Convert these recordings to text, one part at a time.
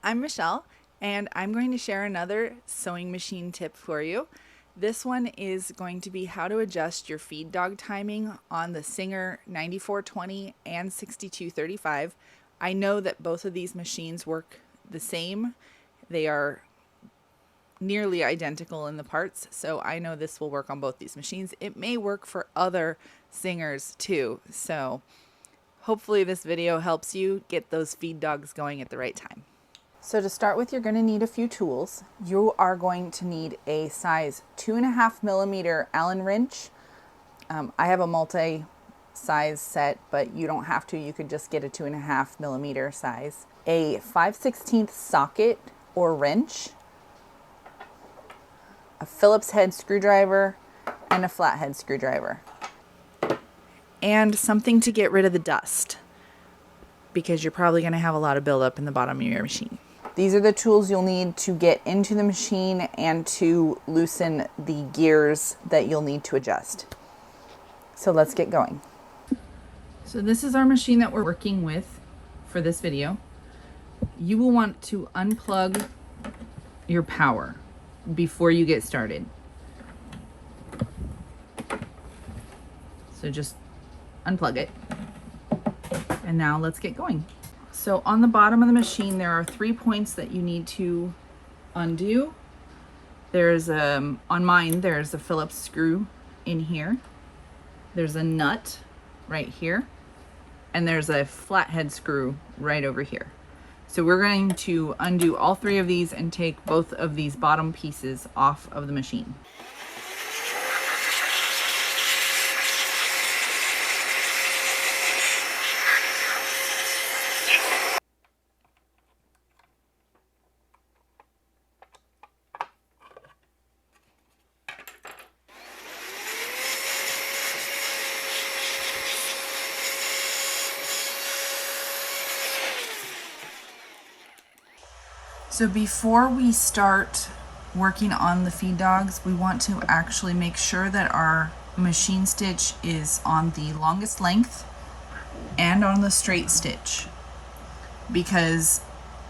I'm Michelle, and I'm going to share another sewing machine tip for you. This one is going to be how to adjust your feed dog timing on the Singer 9420 and 6235. I know that both of these machines work the same. They are nearly identical in the parts, so I know this will work on both these machines. It may work for other Singers too, so hopefully this video helps you get those feed dogs going at the right time. So to start with, you're going to need a few tools. You are going to need a size 2.5mm Allen wrench. I have a multi-size set, but you don't have to. You could just get a 2.5mm size. A 5/16 socket or wrench, a Phillips head screwdriver, and a flathead screwdriver. And something to get rid of the dust, because you're probably going to have a lot of buildup in the bottom of your machine. These are the tools you'll need to get into the machine and to loosen the gears that you'll need to adjust. So let's get going. So this is our machine that we're working with for this video. You will want to unplug your power before you get started. So just unplug it. And now let's get going. So on the bottom of the machine, there are 3 points that you need to undo. There's on mine, there's a Phillips screw in here. There's a nut right here. And there's a flathead screw right over here. So we're going to undo all 3 of these and take both of these bottom pieces off of the machine. So before we start working on the feed dogs, we want to actually make sure that our machine stitch is on the longest length and on the straight stitch, because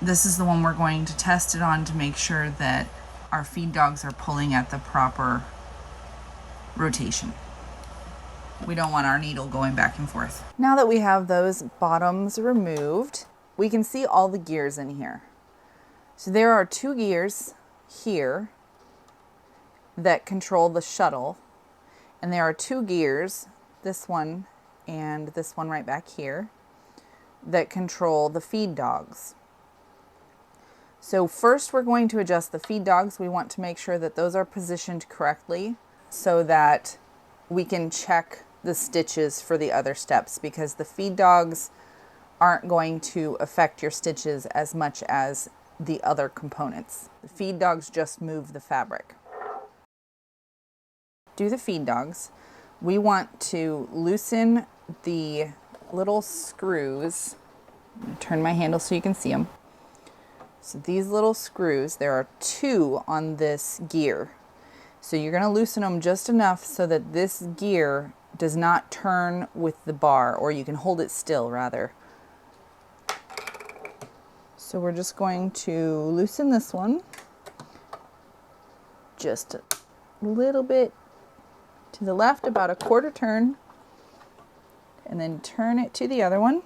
this is the one we're going to test it on to make sure that our feed dogs are pulling at the proper rotation. We don't want our needle going back and forth. Now that we have those bottoms removed, we can see all the gears in here. So there are 2 gears here that control the shuttle, and there are 2 gears, this one and this one right back here, that control the feed dogs. So first we're going to adjust the feed dogs. We want to make sure that those are positioned correctly so that we can check the stitches for the other steps, because the feed dogs aren't going to affect your stitches as much as the other components. The feed dogs just move the fabric. Do the feed dogs, we want to loosen the little screws. I'm going to turn my handle so you can see them. So these little screws, there are 2 on this gear. So you're going to loosen them just enough so that this gear does not turn with the bar, or you can hold it still rather. So we're just going to loosen this one just a little bit to the left, about a 1/4 turn, and then turn it to the other one.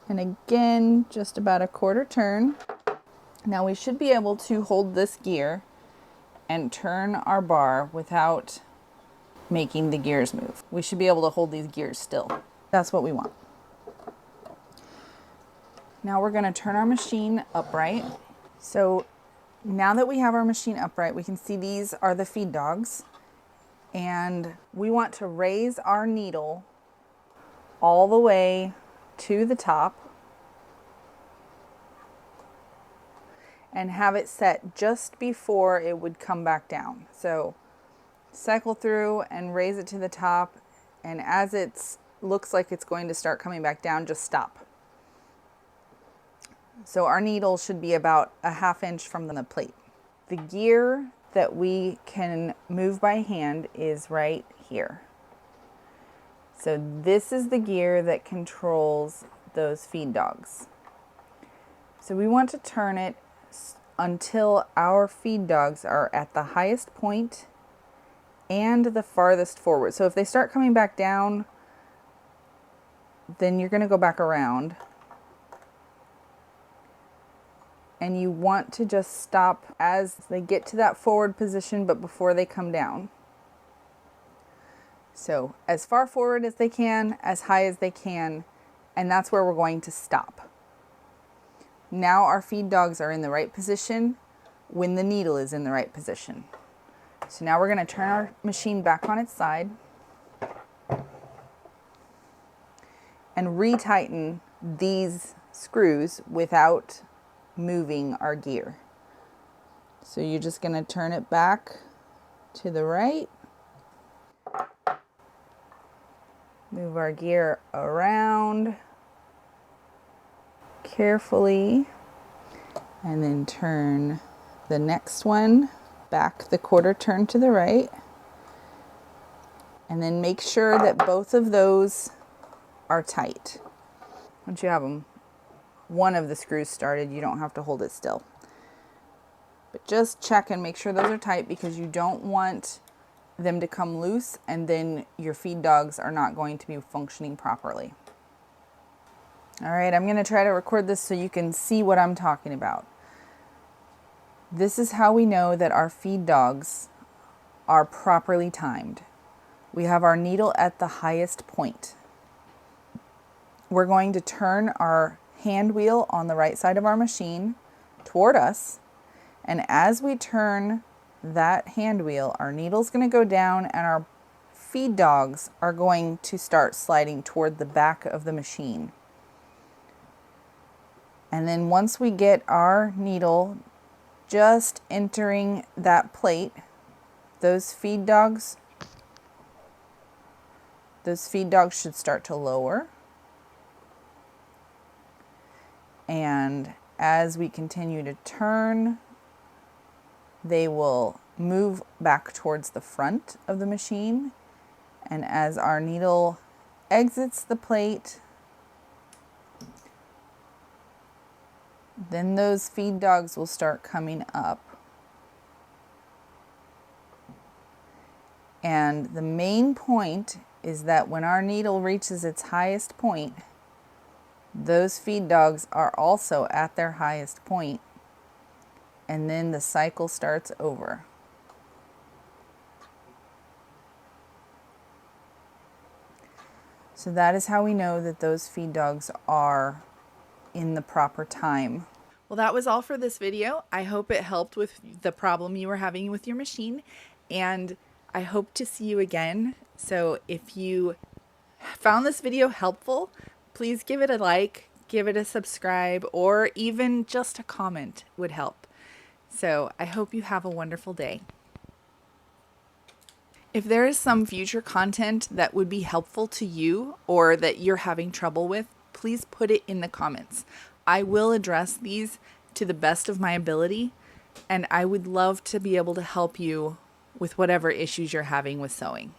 And again, just about a 1/4 turn. Now we should be able to hold this gear and turn our bar without making the gears move. We should be able to hold these gears still. That's what we want. Now we're going to turn our machine upright. So now that we have our machine upright, we can see these are the feed dogs. And we want to raise our needle all the way to the top and have it set just before it would come back down. So cycle through and raise it to the top, and as it looks like it's going to start coming back down, just stop. So our needle should be about a 1/2 inch from the plate. The gear that we can move by hand is right here. So this is the gear that controls those feed dogs. So we want to turn it until our feed dogs are at the highest point and the farthest forward. So if they start coming back down, then you're going to go back around. And you want to just stop as they get to that forward position, but before they come down. So as far forward as they can, as high as they can, and that's where we're going to stop. Now our feed dogs are in the right position when the needle is in the right position. So now we're going to turn our machine back on its side and retighten these screws without moving our gear. So you're just going to turn it back to the right, move our gear around carefully, and then turn the next one back the quarter turn to the right, and then make sure that both of those are tight. Once you have them, one of the screws started, you don't have to hold it still. But just check and make sure those are tight, because you don't want them to come loose and then your feed dogs are not going to be functioning properly. All right, I'm going to try to record this so you can see what I'm talking about. This is how we know that our feed dogs are properly timed. We have our needle at the highest point. We're going to turn our hand wheel on the right side of our machine toward us, and as we turn that hand wheel, our needle's going to go down and our feed dogs are going to start sliding toward the back of the machine. And then once we get our needle just entering that plate, those feed dogs should start to lower. And as we continue to turn, they will move back towards the front of the machine. And as our needle exits the plate, then those feed dogs will start coming up. And the main point is that when our needle reaches its highest point, those feed dogs are also at their highest point, and then the cycle starts over. So that is how we know that those feed dogs are in the proper time. Well, that was all for this video. I hope it helped with the problem you were having with your machine, and I hope to see you again. So if you found this video helpful, please give it a like, give it a subscribe, or even just a comment would help. So I hope you have a wonderful day. If there is some future content that would be helpful to you or that you're having trouble with, please put it in the comments. I will address these to the best of my ability, and I would love to be able to help you with whatever issues you're having with sewing.